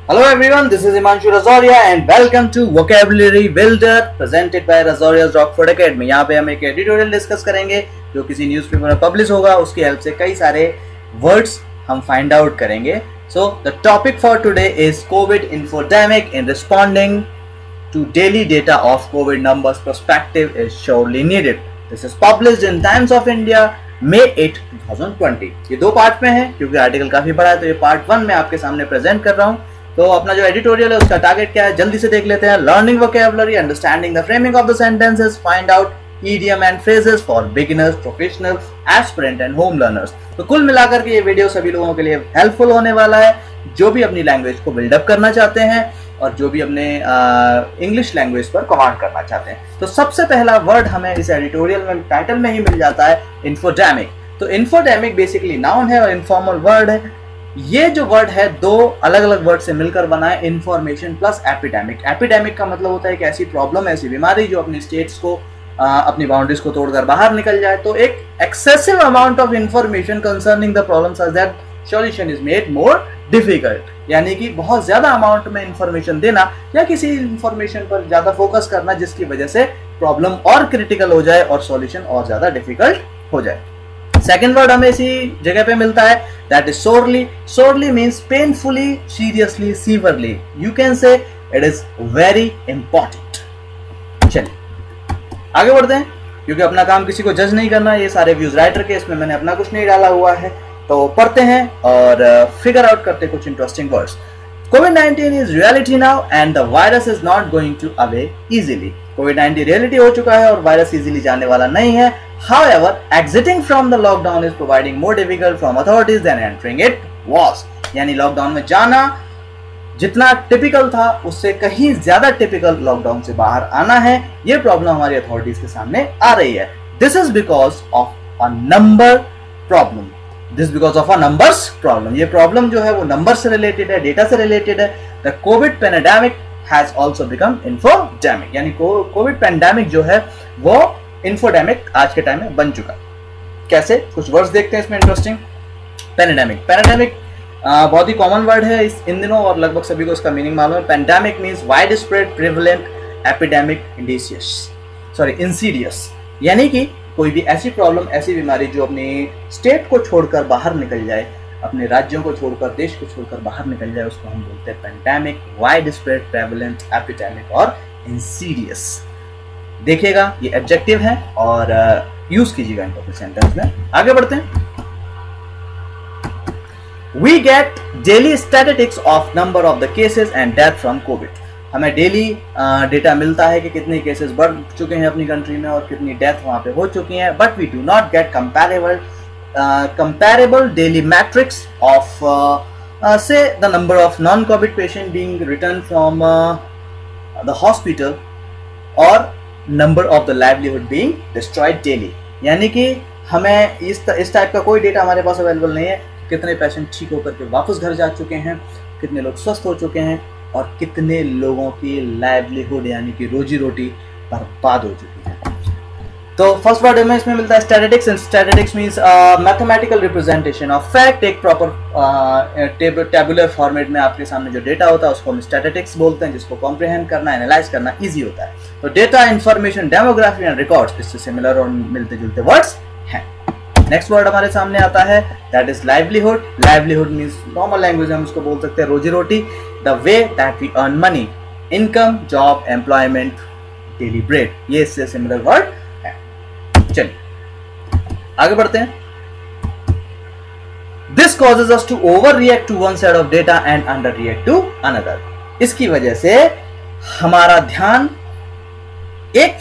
Hello everyone, this is Himanshu Razoria and welcome to Vocabulary Builder presented by Razoria's Rockford Academy। यहाँ पे हम एक editorial discuss करेंगे जो किसी न्यूज़पेपर में पब्लिश होगा, उसकी हेल्प से कई सारे वर्ड्स हम फाइंड आउट करेंगे। So the topic for today is COVID infodemic in responding to daily data of COVID numbers perspective is surely needed. This is published in Times of India May 8, 2020। ये दो part में है क्योंकि article काफी बड़ा है, तो ये पार्ट 1 में आपके सामने प्रेजेंट कर रहा हूँ। तो अपना जो एडिटोरियल है उसका टारगेट क्या है, जल्दी से देख लेते हैं। Learning vocabulary, understanding the framing of the sentences, find out idiom and phrases for beginners, professionals, aspirant and home learners. तो कुल मिलाकर के ये वीडियो सभी लोगों के लिए हेल्पफुल होने वाला है जो भी अपनी लैंग्वेज को बिल्डअप करना चाहते हैं और जो भी अपने इंग्लिश लैंग्वेज पर कमांड करना चाहते हैं। तो सबसे पहला वर्ड हमें इस एडिटोरियल में टाइटल में ही मिल जाता है, इन्फोडेमिक। तो इन्फोडेमिक बेसिकली नाउन है और इनफॉर्मल वर्ड है। ये जो वर्ड है दो अलग अलग वर्ड से मिलकर बना है, इंफॉर्मेशन प्लस एपिडेमिक। एपिडेमिक का मतलब होता है कि ऐसी प्रॉब्लम, ऐसी बीमारी जो अपनी स्टेट्स को अपनी बाउंड्रीज को तोड़कर बाहर निकल जाए। तो एक excessive amount of information concerning the problem such that solution is made more difficult, यानी कि बहुत ज्यादा अमाउंट में इंफॉर्मेशन देना या किसी इंफॉर्मेशन पर ज्यादा फोकस करना जिसकी वजह से प्रॉब्लम और क्रिटिकल हो जाए और सॉल्यूशन और ज्यादा डिफिकल्ट हो जाए। सेकेंड वर्ड हमें इसी जगह पे मिलता है, that is sorely. Sorely means painfully, seriously, severely. You can say it is very important. चलिए आगे बढ़ते हैं क्योंकि अपना काम किसी को जज नहीं करना, ये सारे व्यूज राइटर के, इसमें मैंने अपना कुछ नहीं डाला हुआ है। तो पढ़ते हैं और फिगर आउट करते हैं कुछ interesting words. COVID-19 is reality now and the virus is not going to away easily. COVID-19 reality हो चुका है और वायरस इजीली जाने वाला नहीं है। However, exiting from the lockdown is proving more difficult from authorities than entering it was. यानी lockdown में जाना जितना टिपिकल था उससे कहीं ज्यादा टिपिकल लॉकडाउन से बाहर आना है। ये प्रॉब्लम हमारी अथॉरिटीज के सामने आ रही है। This is because of a number problem. This because of a numbers problem. ये प्रॉब्लम जो है वो नंबर से रिलेटेड है, डेटा से रिलेटेड है। The COVID pandemic has also become infodemic, यानी कोविड पैंडेमिक जो है वो इन्फोडेमिक आज के टाइम में बन चुका। कैसे, कुछ वर्ड्स देखते हैं इसमें इंटरेस्टिंग। पैंडेमिक, पैंडेमिक बहुत ही कॉमन वर्ड है इन दिनों और लगभग सभी को इसका मीनिंग मालूम है। Pandemic means wide spread, prevalent, epidemic, Insidious, यानी कि कोई भी ऐसी प्रॉब्लम, ऐसी बीमारी जो अपनी स्टेट को छोड़कर बाहर निकल जाए, अपने राज्यों को छोड़कर, देश को छोड़कर बाहर निकल जाए, उसको हम बोलते हैं pandemic, wide spread, prevalent, epidemic और इंसीडियस। देखिएगा ये एडजेक्टिव है और यूज कीजिएगा इनको अपने सेंटेंस में। आगे बढ़ते हैं। We get daily statistics of number of the cases and death from COVID. हमें डेली डेटा मिलता है कि कितने केसेस बढ़ चुके हैं अपनी कंट्री में और कितनी डेथ वहां पे हो चुकी हैं, but we do not get comparable daily metrics of say the number of non covid patient being return from the hospital और number of the livelihood being destroyed daily. यानी कि हमें इस टाइप का कोई डेटा हमारे पास अवेलेबल नहीं है। कितने पेशेंट ठीक होकर के वापस घर जा चुके हैं, कितने लोग स्वस्थ हो चुके हैं और कितने लोगों की लाइवलीहुड यानी कि रोजी रोटी बर्बाद हो चुकी है। तो फर्स्ट वर्ड हमें इसमें मिलता है statistics, and statistics means mathematical representation of fact. एक प्रॉपर टेबुलर फॉर्मेट में आपके सामने जो डेटा होता है उसको हम स्टैटिस्टिक्स बोलते हैं, जिसको कॉम्प्रिहेंड करना, एनालाइज करना इजी होता है। तो data, information, demography and records, इससे सिमिलर और मिलते जुलते वर्ड्स हैं। नेक्स्ट वर्ड हमारे सामने आता है, that is livelihood. Livelihood means normal language में हम उसको बोल सकते हैं रोजी रोटी। The way that we earn money, income, job, employment, daily bread, ये इससे सिमिलर वर्ड है। चलिए आगे बढ़ते हैं। This causes us to overreact to one set of data and underreact to another. इसकी वजह से हमारा ध्यान एक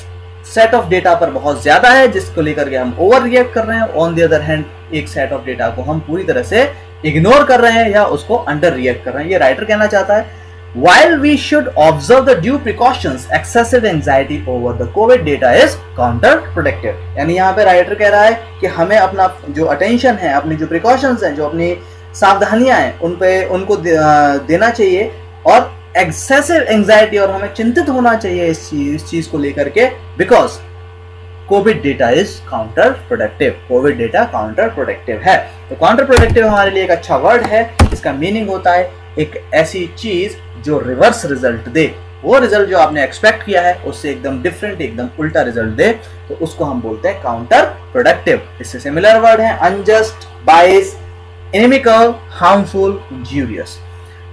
सेट ऑफ डेटा पर बहुत ज्यादा है जिसको लेकर के हम ओवर रिएक्ट कर रहे हैं। ऑन द अदर हैंड एक सेट ऑफ डेटा को हम पूरी तरह से इग्नोर कर रहे हैं या उसको अंडर रिएक्ट कर रहे हैं। ये राइटर कहना चाहता है, while we should observe the due precautions, excessive anxiety over the COVID data is counterproductive। यानी यहाँ पे राइटर कह रहा है कि हमें अपना जो अटेंशन है, अपनी जो प्रिकॉशंस हैं, जो अपनी सावधानियां हैं, उनको देना चाहिए और एक्सेसिव एंजाइटी और हमें चिंतित होना चाहिए इस चीज को लेकर के, because Covid data is counter productive. Counter productive है। तो काउंटर प्रोडक्टिव हमारे लिए एक अच्छा वर्ड है। इसका मीनिंग होता है एक ऐसी चीज जो रिवर्स रिजल्ट दे, वो रिजल्ट जो आपने एक्सपेक्ट किया है उससे एकदम डिफरेंट, एकदम उल्टा रिजल्ट दे, तो उसको हम बोलते हैं काउंटर प्रोडक्टिव। इससे सिमिलर वर्ड है अनजस्ट, बाइस, इनिमिकल, हार्मफुल, इंजूरियस।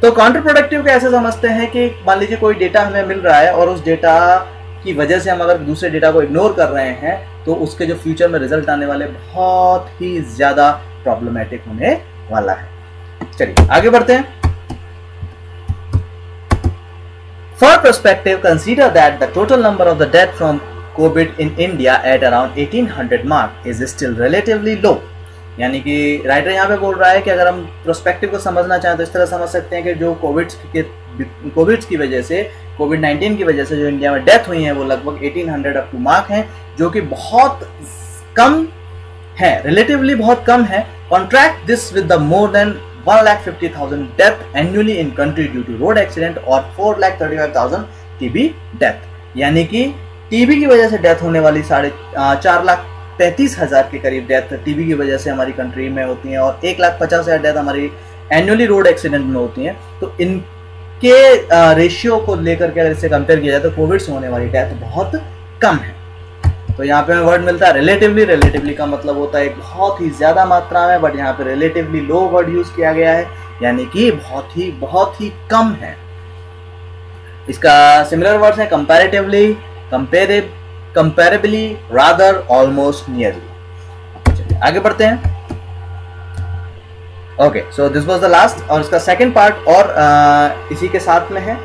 तो काउंटर प्रोडक्टिव को ऐसे समझते हैं कि मान लीजिए कोई डेटा हमें मिल रहा है और उस डेटा की वजह से हम अगर दूसरे डेटा को इग्नोर कर रहे हैं तो उसके जो फ्यूचर में रिजल्ट आने वाले बहुत ही ज्यादा प्रॉब्लमेटिक होने वाला है। चलिए आगे बढ़ते हैं। For perspective, consider that the total number of the death from COVID in India at around 1800 mark is still relatively low। यानी कि राइटर यहाँ पे बोल रहा है कि अगर हम प्रोस्पेक्टिव को समझना चाहें तो इस तरह समझ सकते हैं कि जो कोविड की वजह से, कोविड-19 की वजह से जो इंडिया में डेथ हुई है वो लगभग 1800 अप टू मार्क हैं, जो कि बहुत कम है, रिलेटिवली बहुत कम है। Contract this with the more than 1,50,000 death annually in country due to road accident और 4,35,000 टीबी डेथ। यानी कि टीबी की वजह से डेथ होने वाली 4,33,000 के करीब डेथ टीबी की वजह से हमारी कंट्री में होती हैं और 1,50,000 डेथ हमारी एनुअली रोड एक्सीडेंट में होती हैं। तो इनके रेशियो को लेकर के अगर इसे कंपेयर किया जाए तो कोविड से होने वाली डेथ बहुत कम है। तो यहाँ पे हमें वर्ड मिलता है रिलेटिवली। रिलेटिवली का मतलब होता है बहुत ही ज्यादा मात्रा में, बट यहाँ पे रिलेटिवली लो वर्ड यूज किया गया है, यानी कि बहुत ही कम है। इसका सिमिलर वर्ड्स है कंपैरेटिवली, कंपैरेबली, रादर, ऑलमोस्ट, नियरली। चलिए आगे बढ़ते हैं। Okay, so this was the last, और इसका सेकंड पार्ट और इसी के साथ में है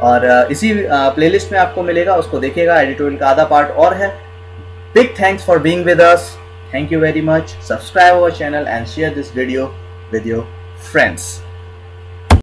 और इसी प्लेलिस्ट में आपको मिलेगा, उसको देखिएगा। एडिटोरियल का आधा पार्ट और है। Big thanks for being with us. Thank you very much. Subscribe our channel and share this video with your friends.